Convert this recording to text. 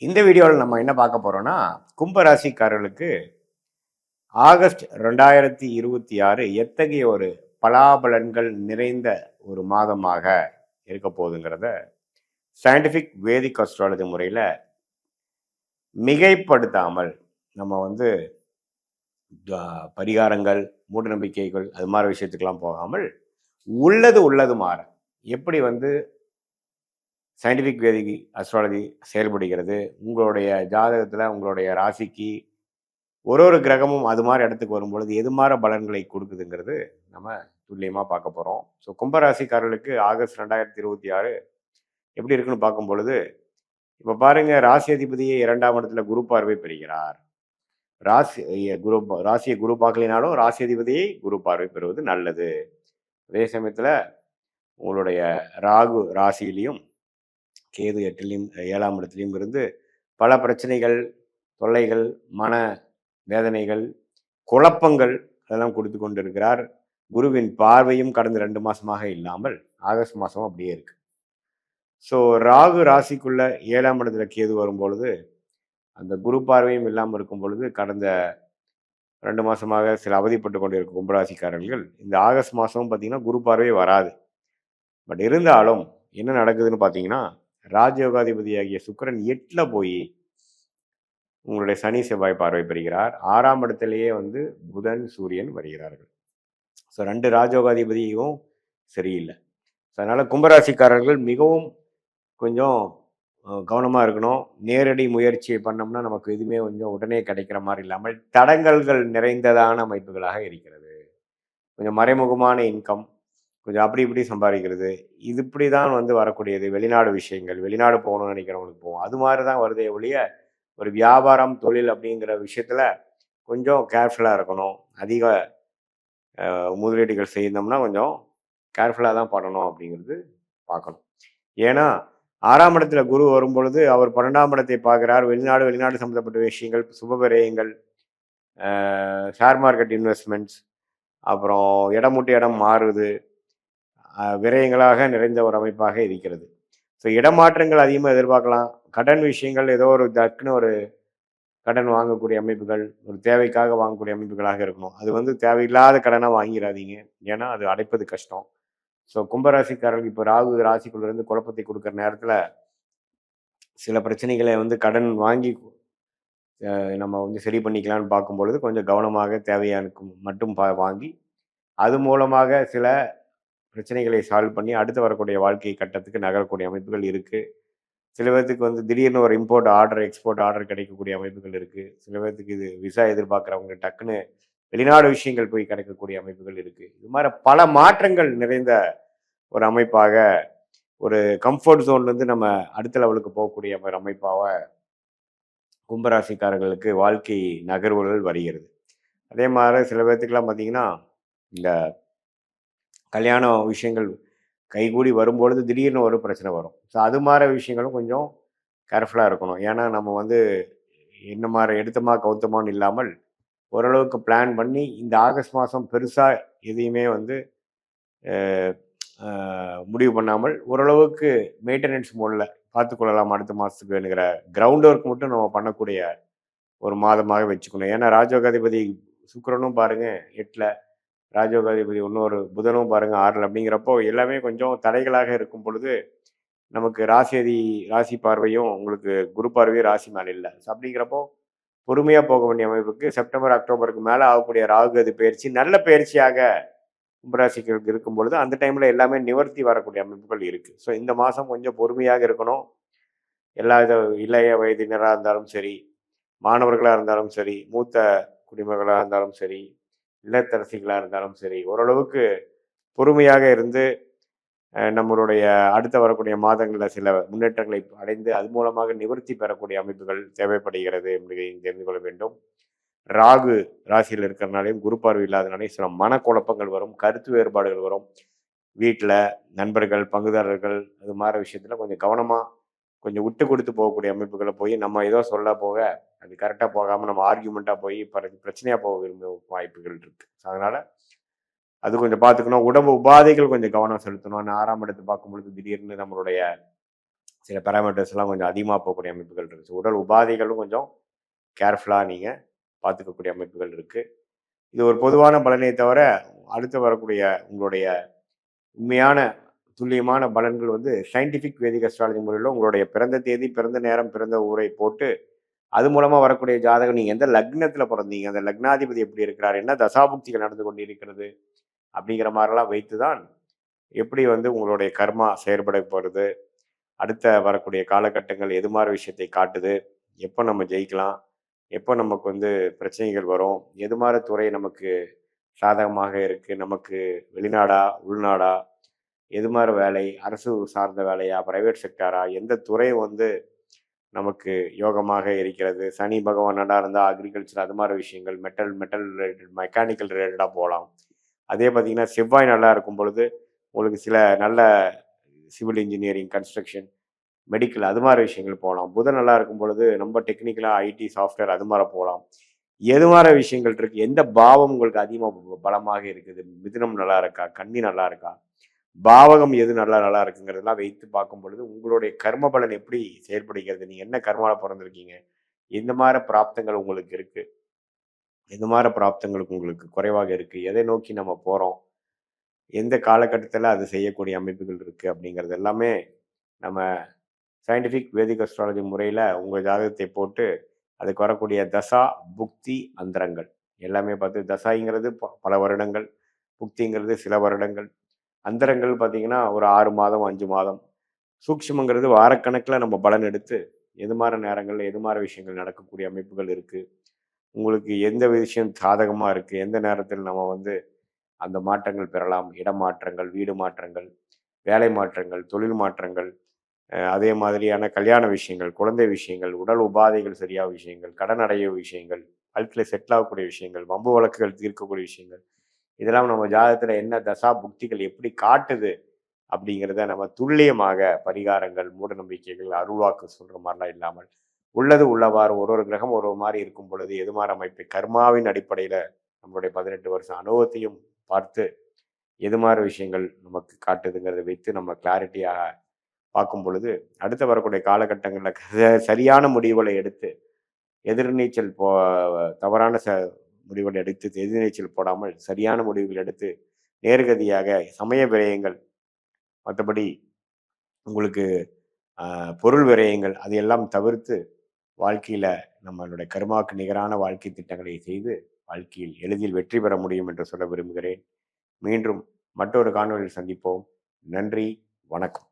இந்த வீடியோவில் நம்ம என்ன பார்க்க போறோம்னா, கும்பராசிக்காரர்களுக்கு ஆகஸ்ட் 2026 எத்தகைய ஒரு பலாபலன்கள் நிறைந்த ஒரு மாதமாக இருக்க போகுதுங்கிறத சயின்டிஃபிக் வேதிக் அஸ்ட்ராலஜி முறையில் மிகைப்படுத்தாமல் நம்ம பரிகாரங்கள், மூட நம்பிக்கைகள் அது மாதிரி விஷயத்துக்கெல்லாம் போகாமல் உள்ளது மாற எப்படி சயின்டிஃபிக் வேதிக் அஸ்ட்ராலஜி செயல்படுகிறது, உங்களுடைய ஜாதகத்தில் உங்களுடைய ராசிக்கு ஒரு கிரகமும் அது மாதிரி இடத்துக்கு வரும்பொழுது எது மாதிரி பலன்களை கொடுக்குதுங்கிறது நம்ம துல்லியமாக பார்க்க போகிறோம். ஸோ கும்பராசிக்காரர்களுக்கு ஆகஸ்ட் 2026 எப்படி இருக்குன்னு பார்க்கும் பொழுது, இப்போ பாருங்க, ராசி அதிபதியை 2ஆம் இடத்துல குரு பார்வை பெறுகிறார். ராசியை குரு பார்க்கலினாலும் ராசி அதிபதியை குரு பார்வை பெறுவது நல்லது. அதே சமயத்தில் உங்களுடைய ராகு ராசியிலையும் கேது 8லையும் 7ஆம் இடத்துலையும் இருந்து பல பிரச்சனைகள், தொல்லைகள், மன வேதனைகள், குழப்பங்கள் அதெல்லாம் கொடுத்து கொண்டு இருக்கிறார். குருவின் பார்வையும் கடந்த 2 மாசமாக இல்லாமல் ஆகஸ்ட் மாதம் அப்படியே இருக்கு. ஸோ ராகு ராசிக்குள்ள 7ஆம் இடத்துல கேது வரும்பொழுது அந்த குரு பார்வையும் இல்லாமல் இருக்கும் பொழுது கடந்த 2 மாசமாக சில அவதிப்பட்டு கொண்டு இருக்கும் கும்பராசிக்காரர்கள் இந்த ஆகஸ்ட் மாதம் பார்த்தீங்கன்னா குரு பார்வை வராது. பட் இருந்தாலும் என்ன நடக்குதுன்னு பார்த்தீங்கன்னா, ராஜயோகாதிபதியாகிய சுக்கிரன் 8ல் போய் உங்களுடைய சனி செவ்வாய் பார்வை பெறுகிறார். 6ஆம் இடத்திலேயே புதன் சூரியன் வருகிறார்கள். ஸோ 2 ராஜயோகாதிபதியும் சரியில்லை. ஸோ அதனால் கும்பராசிக்காரர்கள் மிகவும் கொஞ்சம் கவனமாக இருக்கணும். நேரடி முயற்சியை பண்ணோம்னா நமக்கு எதுவுமே கொஞ்சம் உடனே கிடைக்கிற மாதிரி இல்லாமல் தடங்கல்கள் நிறைந்ததான அமைப்புகளாக இருக்கிறது. கொஞ்சம் மறைமுகமான இன்கம், கொஞ்சம் அப்படி இப்படி சம்பாதிக்கிறது, இது இப்படி தான் வரக்கூடியது. வெளிநாடு விஷயங்கள், வெளிநாடு போகணும்னு நினைக்கிறவங்களுக்கு போகும், அது மாதிரி தான் வருதே ஒழிய ஒரு வியாபாரம், தொழில் அப்படிங்கிற விஷயத்தில் கொஞ்சம் கேர்ஃபுல்லாக இருக்கணும். அதிக முதலீடுகள் செய்தோம்னா கொஞ்சம் கேர்ஃபுல்லாக தான் பண்ணணும் அப்படிங்கிறது பார்க்கணும். ஏன்னா 6ஆம் இடத்துல குரு வரும்பொழுது அவர் 12ஆம் இடத்தை பார்க்குறார். வெளிநாடு சம்மந்தப்பட்ட விஷயங்கள், சுப விரயங்கள், ஷேர் மார்க்கெட் இன்வெஸ்ட்மெண்ட்ஸ், அப்புறம் இடம் விட்டு இடம் மாறுது, விரயங்களாக நிறைந்த ஒரு அமைப்பாக இருக்கிறது. ஸோ இடமாற்றங்கள் அதிகமாக எதிர்பார்க்கலாம். கடன் விஷயங்கள், ஏதோ ஒரு டக்குன்னு ஒரு கடன் வாங்கக்கூடிய அமைப்புகள், ஒரு தேவைக்காக வாங்கக்கூடிய அமைப்புகளாக இருக்கணும். அது தேவையில்லாத கடனாக வாங்கிடாதீங்க, ஏன்னா அது அடைப்பது கஷ்டம். ஸோ கும்பராசிக்காரர்கள் இப்போ ராகு ராசிக்குள்ளேருந்து குழப்பத்தை கொடுக்குற நேரத்தில் சில பிரச்சனைகளை கடன் வாங்கி நம்ம சரி பண்ணிக்கலான்னு பார்க்கும்பொழுது கொஞ்சம் கவனமாக தேவையானுக்கு மட்டும் வாங்கி அது மூலமாக சில பிரச்சனைகளை சால்வ் பண்ணி அடுத்து வரக்கூடிய வாழ்க்கை கட்டத்துக்கு நகரக்கூடிய அமைப்புகள் இருக்குது. சில பேர்த்துக்கு திடீர்னு ஒரு இம்போர்ட் ஆர்டர், எக்ஸ்போர்ட் ஆர்டர் கிடைக்கக்கூடிய அமைப்புகள் இருக்குது. சில பேர்த்துக்கு இது விசா எதிர்பார்க்குறவங்க டக்குன்னு வெளிநாடு விஷயங்கள் போய் கிடைக்கக்கூடிய அமைப்புகள் இருக்குது. இது மாதிரி பல மாற்றங்கள் நிறைந்த ஒரு அமைப்பாக, ஒரு கம்ஃபர்ட் ஜோன்லேருந்து நம்ம அடுத்த லெவலுக்கு போகக்கூடிய ஒரு அமைப்பாக கும்பராசிக்காரர்களுக்கு வாழ்க்கை நகர்வுகள் வருகிறது. அதே மாதிரி சில பேர்த்துக்கெல்லாம் பார்த்தீங்கன்னா இந்த கல்யாண விஷயங்கள் கைகூடி வரும்பொழுது திடீர்னு ஒரு பிரச்சனை வரும். ஸோ அது மாதிரி விஷயங்களும் கொஞ்சம் கேர்ஃபுல்லாக இருக்கணும். ஏன்னா நம்ம என்ன மாதிரி எடுத்தமா கவுத்தமான்னு இல்லாமல் ஓரளவுக்கு பிளான் பண்ணி இந்த ஆகஸ்ட் மாதம் பெருசாக எதையுமே முடிவு பண்ணாமல் ஓரளவுக்கு மெயின்டெனன்ஸ் மோடில் பார்த்துக்கொள்ளலாம். அடுத்த மாதத்துக்கு வேணுங்கிற கிரவுண்ட் ஒர்க் மட்டும் நம்ம பண்ணக்கூடிய ஒரு மாதமாக வச்சுக்கணும். ஏன்னா ராஜயோகாதிபதி சுக்கிரனும் பாருங்கள் 8ல், ராஜயோகாதிபதி இன்னொரு புதனும் பாருங்கள் 6ல். அப்படிங்கிறப்போ எல்லாமே கொஞ்சம் தடைகளாக இருக்கும் பொழுது நமக்கு ராசி பார்வையும் உங்களுக்கு குரு பார்வையும் ராசி மேலே இல்லை. ஸோ அப்படிங்கிறப்போ பொறுமையாக போக வேண்டிய அமைப்புக்கு செப்டம்பர் அக்டோபருக்கு மேலே ஆகக்கூடிய ராகுகதி பயிற்சி நல்ல பயிற்சியாக கும்பராசிகளுக்கு இருக்கும் பொழுது அந்த டைமில் எல்லாமே நிவர்த்தி வரக்கூடிய அமைப்புகள் இருக்குது. ஸோ இந்த மாதம் கொஞ்சம் பொறுமையாக இருக்கணும். எல்லா இளைய வயதினராக இருந்தாலும் சரி, மாணவர்களாக இருந்தாலும் சரி, மூத்த குடிமகளாக இருந்தாலும் சரி, இல்லத்தரசிகளாக இருந்தாலும் சரி, ஓரளவுக்கு பொறுமையாக இருந்து நம்மளுடைய அடுத்த வரக்கூடிய மாதங்களில் சில முன்னேற்றங்களை அடைந்து அது மூலமாக நிவர்த்தி பெறக்கூடிய அமைப்புகள் தேவைப்படுகிறது என்பதை தெரிந்து கொள்ள வேண்டும். ராகு ராசியில் இருக்கிறனாலையும் குரு பார்வை இல்லாதனாலையும் சில மனக்குழப்பங்கள் வரும், கருத்து வேறுபாடுகள் வரும். வீட்டில் நண்பர்கள், பங்குதாரர்கள் அது மாதிரி விஷயத்தில் கொஞ்சம் கவனமாக கொஞ்சம் விட்டு கொடுத்து போகக்கூடிய அமைப்புகளை போய் நம்ம ஏதோ சொல்ல போக அது கரெக்டாக போகாமல் நம்ம ஆர்கியூமெண்ட்டாக போய் பிரச்சனையாக போக விரும்பும் வாய்ப்புகள் இருக்குது. அதனால் அது கொஞ்சம் பார்த்துக்கணும். உடம்பு உபாதைகள் கொஞ்சம் கவனம் செலுத்தணும். 6ஆம் இடத்தை பார்க்கும் பொழுது திடீர்னு நம்மளுடைய சில பேராமீட்டர்ஸ்லாம் கொஞ்சம் அதிகமாக போகக்கூடிய அமைப்புகள் இருக்குது. உடல் உபாதைகளும் கொஞ்சம் கேர்ஃபுல்லாக நீங்கள் பார்த்துக்கக்கூடிய அமைப்புகள் இருக்குது. இது ஒரு பொதுவான பலனே தவிர, அடுத்து வரக்கூடிய உங்களுடைய உண்மையான துல்லியமான பலன்கள் வந்து சயின்டிஃபிக் வேதிக் அஸ்ட்ராலஜி முறையில் உங்களுடைய பிறந்த தேதி, பிறந்த நேரம், பிறந்த ஊரை போட்டு அது மூலமா வரக்கூடிய ஜாதகம், நீங்க எந்த லக்னத்துல பிறந்தீங்க, அந்த லக்னாதிபதி எப்படி இருக்கிறார், என்ன தசாபுக்திகள் நடந்து கொண்டு இருக்கிறது அப்படிங்கிற மாதிரிலாம் வைத்துதான் எப்படி வந்து உங்களுடைய கர்மா செயற்பட போகிறது, அடுத்த வரக்கூடிய காலகட்டங்கள் எது மாதிரி விஷயத்தை காட்டுது, எப்போ நம்ம ஜெயிக்கலாம், எப்போ நமக்கு வந்து பிரச்சனைகள் வரும், எது மாதிரி துறை நமக்கு சாதகமாக இருக்கு, நமக்கு வெளிநாடா உள்நாடா, எது மாதிரி வேலை, அரசு சார்ந்த வேலையா, பிரைவேட் செக்டாரா, எந்த துறை வந்து நமக்கு யோகமாக இருக்கிறது. சனி பகவான் நல்லா இருந்தால் அக்ரிகல்ச்சர் அது மாதிரி விஷயங்கள், மெட்டல் ரிலேட்டட், மெக்கானிக்கல் ரிலேட்டடாக போகலாம். அதே பார்த்தீங்கன்னா செவ்வாய் நல்லா இருக்கும் பொழுது உங்களுக்கு சில நல்ல சிவில் இன்ஜினியரிங், கன்ஸ்ட்ரக்ஷன், மெடிக்கல் அது மாதிரி விஷயங்கள் போகலாம். புதன் நல்லா இருக்கும் பொழுது நம்ம டெக்னிக்கலாக ஐடி, சாஃப்ட்வேர் அது மாதிரி போகலாம். எது மாதிரி விஷயங்கள் இருக்கு, எந்த பாவம் உங்களுக்கு அதிகமாக பலமாக இருக்குது, மிதுனம் நல்லா இருக்கா, கன்னி நல்லா இருக்கா, பாவகம் எது நல்லா நல்லா இருக்குங்கிறதெல்லாம் வைத்து பார்க்கும் பொழுது உங்களுடைய கர்ம பலன் எப்படி செயல்படுகிறது, நீங்க என்ன கர்மாவில் பிறந்திருக்கீங்க, எந்த மாதிரி பிராப்தங்கள் உங்களுக்கு இருக்கு, எந்த மாதிரி பிராப்தங்களுக்கு உங்களுக்கு குறைவாக இருக்கு, எதை நோக்கி நம்ம போறோம், எந்த காலகட்டத்தில் அது செய்யக்கூடிய அமைப்புகள் இருக்கு அப்படிங்கிறது எல்லாமே நம்ம சயின்டிஃபிக் வேதிக் அஸ்ட்ராலஜி முறையில் உங்கள் ஜாதகத்தை போட்டு அதுக்கு வரக்கூடிய தசா, புக்தி, அந்தரங்கள் எல்லாமே பார்த்து, தசாங்கிறது பல வருடங்கள், புக்திங்கிறது சில வருடங்கள், அந்தரங்கள் பார்த்தீங்கன்னா ஒரு 6 மாதம் 5 மாதம், சூக்ஷ்மங்கிறது வாரக்கணக்கில் நம்ம பலன் எடுத்து எது மாதிரி நேரங்களில் எது மாதிரி விஷயங்கள் நடக்கக்கூடிய அமைப்புகள் இருக்குது, உங்களுக்கு எந்த விஷயம் சாதகமாக இருக்குது, எந்த நேரத்தில் நம்ம வந்து அந்த மாற்றங்கள் பெறலாம், இடமாற்றங்கள், வீடு மாற்றங்கள், வேலை மாற்றங்கள், தொழில் மாற்றங்கள், அதே மாதிரியான கல்யாண விஷயங்கள், குழந்தை விஷயங்கள், உடல் உபாதைகள் சரியாக விஷயங்கள், கடன் அடைய விஷயங்கள், வாழ்க்கையில் செட்டில் ஆகக்கூடிய விஷயங்கள், வம்பு வழக்குகள் தீர்க்கக்கூடிய விஷயங்கள், இதெல்லாம் நம்ம ஜாதகத்தில் என்ன தசா புக்திகள் எப்படி காட்டுது அப்படிங்கிறத நம்ம துல்லியமாக பரிகாரங்கள், மூட நம்பிக்கைகள், அருள்வாக்கு சொல்கிற மாதிரிலாம் இல்லாமல் உள்ளது உள்ளவாறு ஒரு ஒரு கிரகம் ஒரு ஒரு மாதிரி இருக்கும் பொழுது எது மாதிரி அமைப்பு கர்மாவின் அடிப்படையில் நம்மளுடைய 18 வருஷம் அனுபவத்தையும் பார்த்து எது மாதிரி விஷயங்கள் நமக்கு காட்டுதுங்கிறத வைத்து நம்ம கிளாரிட்டியாக பார்க்கும் பொழுது அடுத்து வரக்கூடிய காலகட்டங்களில் சரியான முடிவுகளை எடுத்து எதிர்நீச்சல் தவறான முடிவுகள் எடுத்து எதிர்நீச்சல் போடாமல் சரியான முடிவுகள் எடுத்து நேர்கதியாக சமய விரயங்கள், மற்றபடி உங்களுக்கு பொருள் விரயங்கள் அதையெல்லாம் தவிர்த்து வாழ்க்கையில் நம்மளுடைய கர்மாவுக்கு நிகரான வாழ்க்கை திட்டங்களை செய்து வாழ்க்கையில் எளிதில் வெற்றி பெற முடியும் என்று சொல்ல விரும்புகிறேன். மீண்டும் மற்றொரு காணொலியில் சந்திப்போம். நன்றி, வணக்கம்.